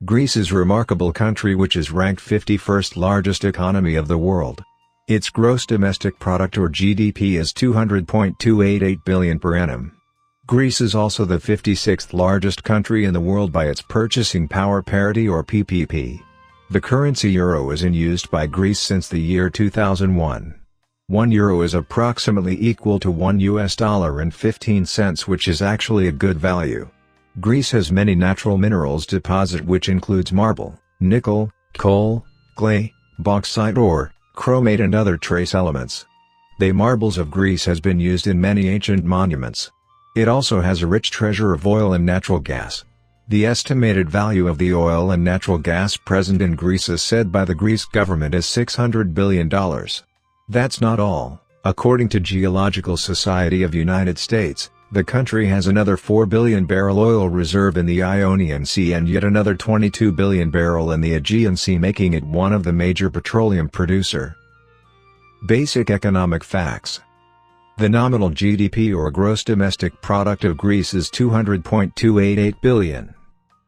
Greece is a remarkable country which is ranked 51st largest economy of the world. Its gross domestic product or GDP is 200.288 billion per annum. Greece is also the 56th largest country in the world by its purchasing power parity or PPP. The currency euro is in use by Greece since the year 2001. €1 is approximately equal to $1.15, which is actually a good value. Greece has many natural minerals deposit which includes marble, nickel, coal, clay, bauxite ore, chromate and other trace elements. The marbles of Greece has been used in many ancient monuments. It also has a rich treasure of oil and natural gas. The estimated value of the oil and natural gas present in Greece is said by the Greece government is $600 billion. That's not all. According to Geological Society of United States, the country has another 4 billion barrel oil reserve in the Ionian Sea and yet another 22 billion barrel in the Aegean Sea, making it one of the major petroleum producer. Basic economic facts. The nominal GDP or gross domestic product of Greece is 200.288 billion.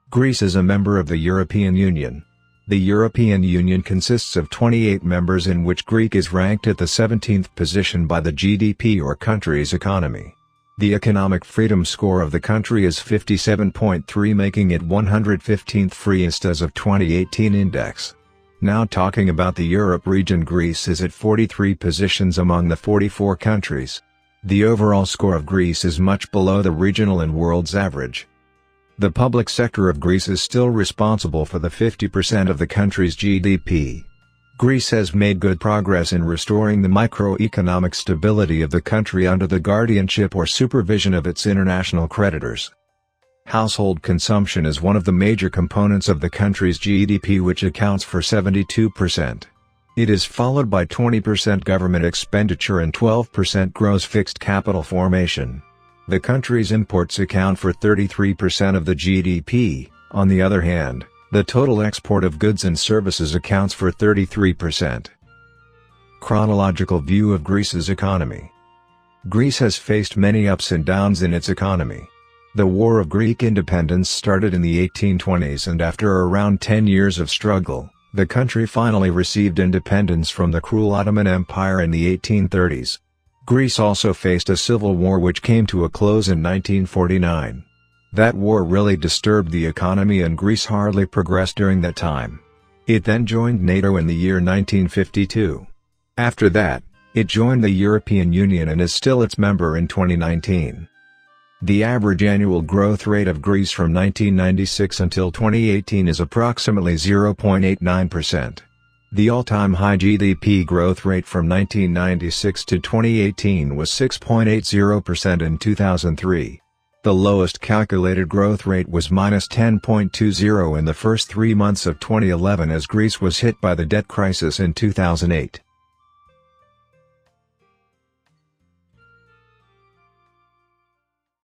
Greece is a member of the European Union. The European Union consists of 28 members in which Greece is ranked at the 17th position by the GDP or country's economy. The economic freedom score of the country is 57.3, making it 115th freest as of 2018 index. Now talking about the Europe region, Greece is at 43 positions among the 44 countries. The overall score of Greece is much below the regional and world's average. The public sector of Greece is still responsible for the 50% of the country's GDP. Greece has made good progress in restoring the microeconomic stability of the country under the guardianship or supervision of its international creditors. Household consumption is one of the major components of the country's GDP, which accounts for 72%. It is followed by 20% government expenditure and 12% gross fixed capital formation. The country's imports account for 33% of the GDP. On the other hand, the total export of goods and services accounts for 33%. Chronological view of Greece's economy. Greece has faced many ups and downs in its economy. The War of Greek Independence started in the 1820s, and after around 10 years of struggle, the country finally received independence from the cruel Ottoman Empire in the 1830s. Greece also faced a civil war which came to a close in 1949. That war really disturbed the economy and Greece hardly progressed during that time. It then joined NATO in the year 1952. After that, it joined the European Union and is still its member in 2019. The average annual growth rate of Greece from 1996 until 2018 is approximately 0.89%. The all-time high GDP growth rate from 1996 to 2018 was 6.80% in 2003. The lowest calculated growth rate was -10.20 in the first 3 months of 2011 as Greece was hit by the debt crisis in 2008.